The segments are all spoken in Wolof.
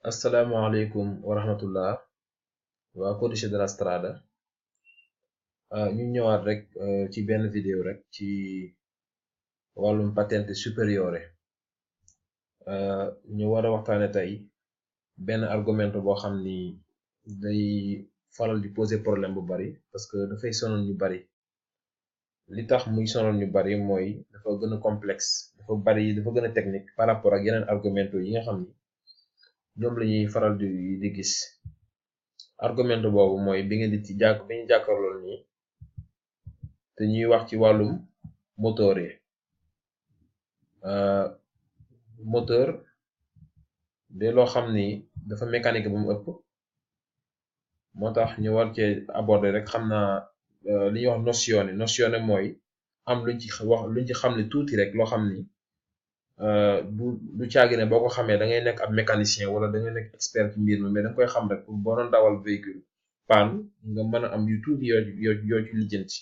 asalaamaaleykum wa rahmatullah waa Codice de la Strada ñu ñëwaat rek ci benn vidéo rek ci wàllum patente superiore ñu war a waxtaane tey benn argumento boo xam ni day faral di poser problème bu bari parce que dafay sonal ñu bari li tax muy sonal ñu bari mooy dafa gën a complexe dafa gën a technique par rapport ak yeneen argumento yi nga xam ni ñoom la ñuy faral di gis argumento boobu mooy bi ngeen di ci bi ñu jàkkaarlool nii te ñuy wax ci wàllum moteur yi moteur de loo xam ni dafa mécanique ba mu ëpp moo tax ñu war cee aborder rek xam naa li ñuy wax nozione mooy am luñ ci xam ne tuuti rek loo xam ni du caagi ne boo ko xamee da ngay nekk ab mécanicien wala da ngay nekk expert ci mbir mi mais da nga koy xam rek pour boo doon dawal véhicule panne nga mën a am yu tuuti yoo ci lijjanti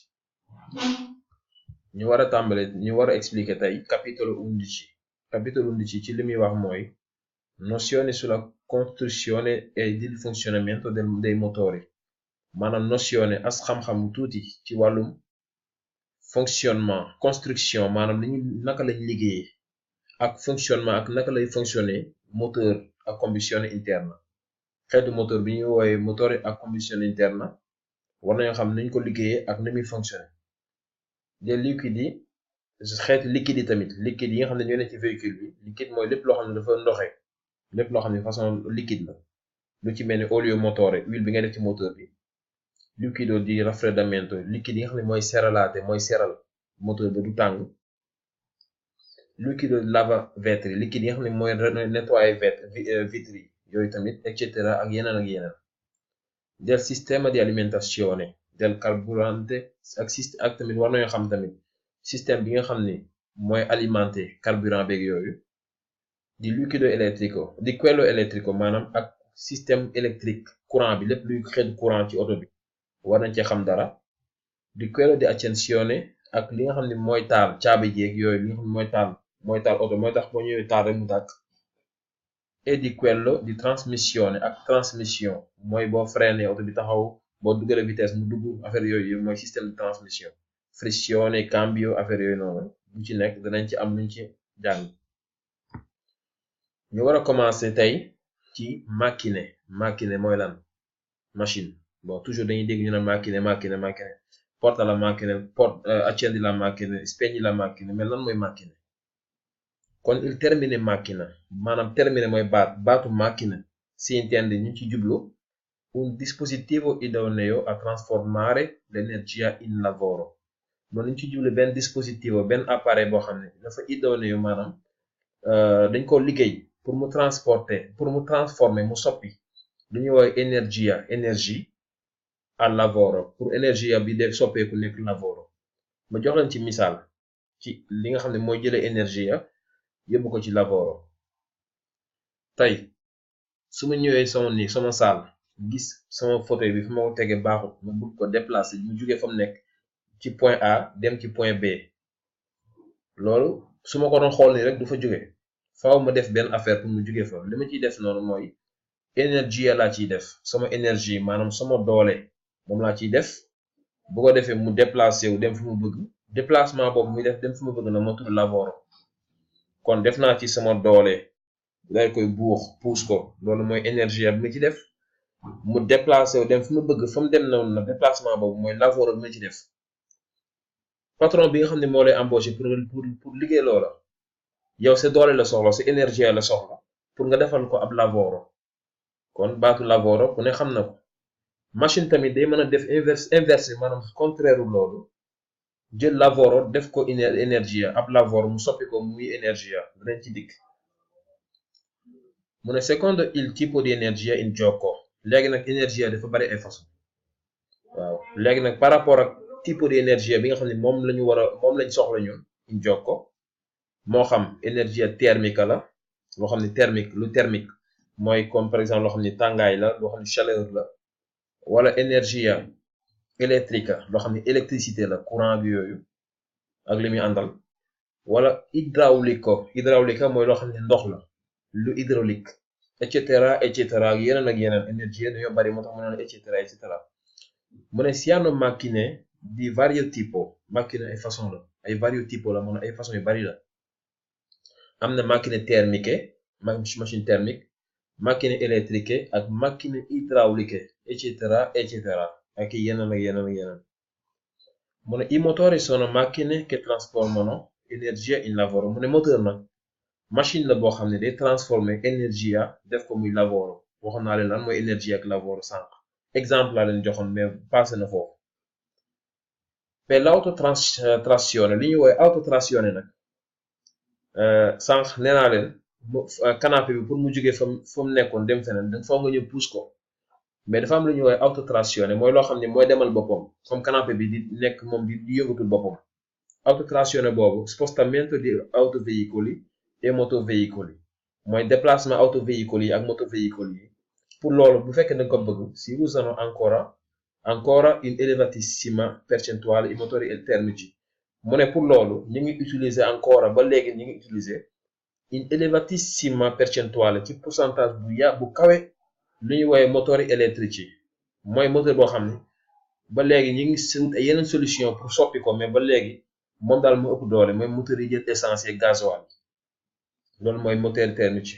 ñu war a tàmbale ñu war a expliquer tey capitolo 11 ci li muy wax mooy nozioni sulla costruzione e il funzionamento dei motori maanaam nozione as xam-xamu tuuti ci wàllum fonctionnement construction maanaam naka lañ liggéeyee ak fonctionnement ak naka lay fonctionner moteur ak combustione interna xeetu moteur bi ñuy woowe motore ak combustione interna war nañoo xam nañ ko liggéeyee ak ni muy fonctionner des liquide yi xeetu liquide yi tamit liquide yi nga xam ne ñoo ne ci véhicule bi liquide mooy lépp loo xam ne dafa ndoxe lépp loo xam ne façon liquide la lu ci mel ni olio motore huile bi ngay def ci moteur bi liquido di raffreddamento liquide yi nga xam ne mooy seralate mooy seral moteur bi du tàng liquido lava vetri liquide yi nga xam ne mooy nettoyer vitre yi yooyu tamit et cetera ak yeneen del sistema di alimentazione del carburante ak tamit war nañoo xam tamit système bi nga xam ni mooy alimenter carburant beeg yooyu di liquido elettrico di quello elettrico maanaam ak système électrique courant bi lépp luy xeetu courant ci oto bi war nañ cee xam dara di quello di accensione ak li nga xam ne mooy taal caabi jeeg yooyu li nga xam ne mooy taal oto mooy tax boo ñëwee taal rek mu tàkk et di quello di trasmissione ak transmission mooy boo freiné oto bi taxaw boo duggale vitesse mu dugg affaire yooyu mooy système de transmission frizione cambio affaire yooyu noonu bu ci nekk danañ ci am luñ ci jàng ñu war a commencer tey ci macchine mooy lan machine bon toujours dañuy dégg ñu ne macchine porta la macchine accendi la macchine spegni la macchine mais lan mooy macchine kon il termine macchina maanaam termine mooy baatu macchina si intende ñu ci jublu un dispositivo idoneo a trasformare l'energia in lavoro moom ñu ci jublu benn dispositivo benn appareil boo xam ne dafa idoneo maanaam dañ ko liggéey pour mu transformer mu soppi lu ñuy woowee énergie al lavoro pour énergie bi def soppeeku nekk lavoro ma jox leen ci misaal ci li nga xam ne mooy jëlee énergie yóbbu ko ci lavoro tey su ma ñëwee sama saal gis sama fauteuil bi fi ma ko tege baaxut ma bëgg ko déplacer mu jóge fa mu nekk ci point A dem ci point B loolu su ma ko doon xool nii rek du fa jóge faaw ma def benn affaire pour mu jóge fa li ma ciy def noonu mooy énergie laa ciy def sama énergie maanaam sama doole moom laa ciy def bu ko defee mu déplacer wu dem fi mu bëgg déplacement boobu muy def dem fi mu bëgg na moo tudd lavoro kon def naa ci sama doole day koy puus ko loolu mooy énergie bi ma ci def mu déplacé wu dem fi ma bëgg fa mu dem noonu na déplacement boobu mooy lavoro bi ma ci def patron bi nga xam ne moo lay embauché pour liggéey loola yow sa doole la soxla sa énergie la soxla pour nga defal ko ab lavoro kon baatu lavoro ku ne xam na ko machine tamit day mën a def inverse maanaam contraire loolu jël lavoro def ko énergie ab lavoro mu soppi ko muy énergie danañ ci dikk mu ne secondo il tipo di energia in gioco léegi nag énergie dafa bari ay façon waaw léegi nag par rapport ak tipo di énergie bi nga xam ne moom lañ soxla ñun in gioco moo xam énergie thermique la loo xam ne thermique mooy comme par exemple loo xam ne tàngaay la loo xam ne chaleur la wala énergie électrique loo xam ne électricité la courant bi yooyu ak li muy àndal wala hydraulique mooy loo xam ne ndox la lu hydraulique et cetera ak yeneen ak yeneen énergie dañoo bari moo tax mu naan et cetera mu ne siano macchine di vario tipo macchine ay façon la ay vario tipo la mu ne ay façon yu bari la am na macchine thermiche machine thermique macchine électrique ak macchine idrauliche et cetera ak yeneen ak yeneen mu ne i motori sono macchine che trasformano energia in lavoro mu ne moteur nag machine la boo xam ne day transformer energia def ko muy lavoro waxoon naa leen lan mooy energia ak lavoro sànq exemple laa leen joxoon mais passé na foofu per l'autotrazione li ñuy woowee autotrazione nag sànq nee naa leen canapé bi pour mu jógee fa mu nekkoon dem feneen da foog nga ñëw pousse ko mais dafa am lu ñuy woowee autotrazione mooy loo xam ne mooy demal boppam comme canapé bi di nekk moom di yëngatul boppam autotrazione boobu spostamento di autoveicoli e motoveicoli mooy déplacement autoveicoli yi ak motoveicoli yi pour loolu bu fekkee da nga ko bëgg si usano ancora in elevatissima percentuale i motori termici mu ne pour loolu ñu ngi utiliser ancora ba léegi ñu ngi utiliser in elevatissima percentuale ci pourcentage bu kawe lu ñuy woowee motori électrici mooy moteur boo xam ne ba léegi ñu ngi wut ay yeneen solution pour soppi ko mais ba léegi moom daal mu ëpp doole mooy moteur yi jël essence et gasoil loolu mooy moteur termici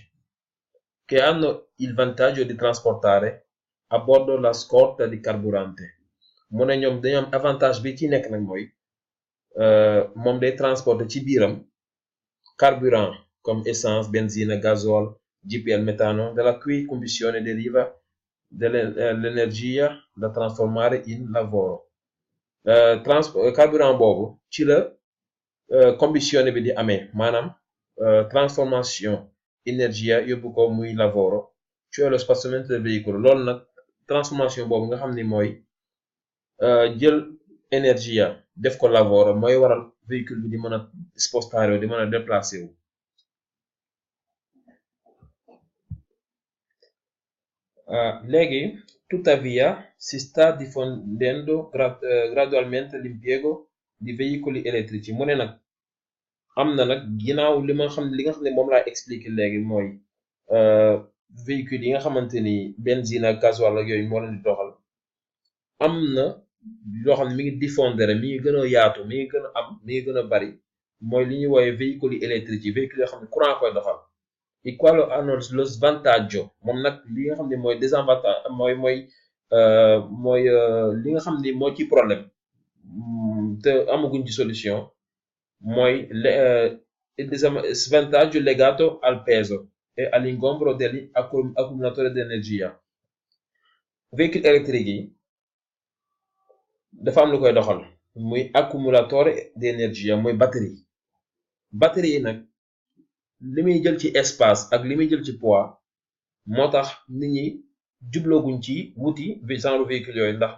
che hanno il vantaggio di trasportare a bordo la scorta di carburante mu ne ñoom dañoo am avantage bi ci nekk nag mooy moom day transporter ci biiram carburant comme essence benzina gasoil GPL metano dalla cui combustione deriva dell'energia da trasformare in lavoro carburant boobu ci la combustione bi di amee maanaam transformation energia yóbbu ko muy lavoro cioè lo spostamento del veicolo loolu nag transformation boobu nga xam ni mooy jël energia def ko lavoro mooy waral véhicule bi di mën a spostare di mën a déplacer wu léegi tuttavia si sta diffondendo gradualmente l'impiego di veicoli elettrici mu ne nag am na nag ginnaaw li nga xam ne moom laa expliqué léegi mooy véhicule yi nga xamante ni benzine ak gasoil ak yooyu moo leen di doxal am na loo xam ne mi ngi diffondere mi ngi gën a yaatu mi ngi gën a am mi ngi gën a bari mooy li ñuy woowee véhicule électrique yi véhicule yoo xam ne courant koy doxal i quali hanno lo svantaggio moom nag li nga xam ne mooy désavantage mooy li nga xam ne moo ci problème te amaguñ ci solution mooy svantaggio legato al peso e all'ingombro degli accumulatori di energia véhicule électrique yi dafa am lu koy doxal muy accumulatore di energia mooy batterie yi nag li muy jël ci espace ak li muy jël ci poids moo tax nit ñi jublooguñ ci wuti genre véhicule yooyu ndax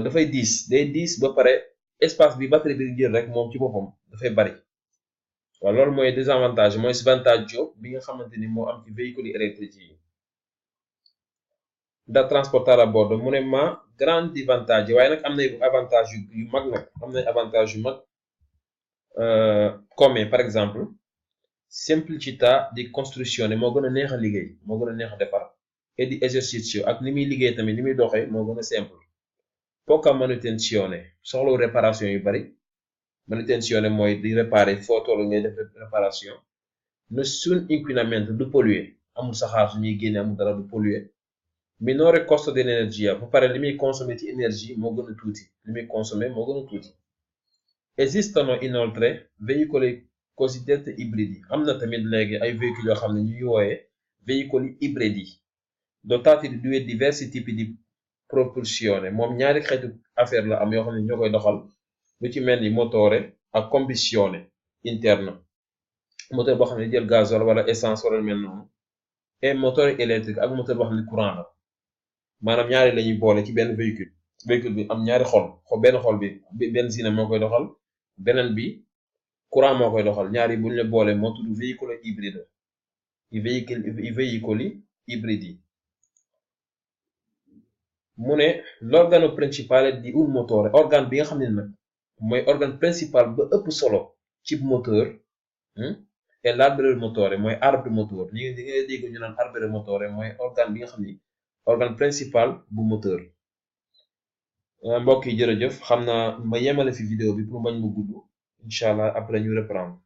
dafay diis ba pare espace bi batterie bi jël rek moom ci boppam dafay bari waaw loolu mooy désavantage mooy svantaggio bi nga xamante ni moo am ci véhicule électrique yi da transportare a bordo mu ne ma grandi vantaggi waaye nag am na avantage yu mag nag am na avantage yu mag comme par exemple semplicità di costruzione moo gën a neex a liggéey moo gën a neex a defar et di esercizio ak ni muy liggéey tamit ni muy doxee moo gën a simple poca manutenzione soxlawu réparation yu bari manutenzione mooy di réparer foo toll ngay def réparation nessun inquinamento du polluer amul saxaar su ñuy génne amul dara du polluer minore costo di energia ba pare li muy consommer ci énergie moo gën a tuuti li muy consommer moo gën a tuuti esistono inoltre veicoli cosiddetti ibridi am na tamit léegi ay véhicules yoo xam ne ñuy wooyee veicoli ibridi dotati di due diversi tipi di propulsione moom ñaari xeetu affaire la am yoo xam ne ñoo koy doxal lu ci mel ni motore ak combustione interna moteur boo xam ne jël gasoil wala essence wala mel noonu et moteur électrique ak moteur boo xam ne courant la maanaam ñaari la ñuy boole ci benn véhicule bi am ñaari benn xol bi benzine moo koy doxal beneen bi courant moo koy doxal ñaari bu ñu la boole moo tudd véhicule ibride i veicoli ibridi mu ne l'organo principale di un motore organe bi nga xam ne nag mooy organe principal ba ëpp solo ci moteur e l'albero motore mooy arbre moteur li ngay dégg ñu naan arbere motore mooy organe bi nga xam ni organe principal bu moteur. mbokk yi jërëjëf xam naa ma yemale fi vidéo bi pour bañ mu gudd incha allah après ñu reprendre.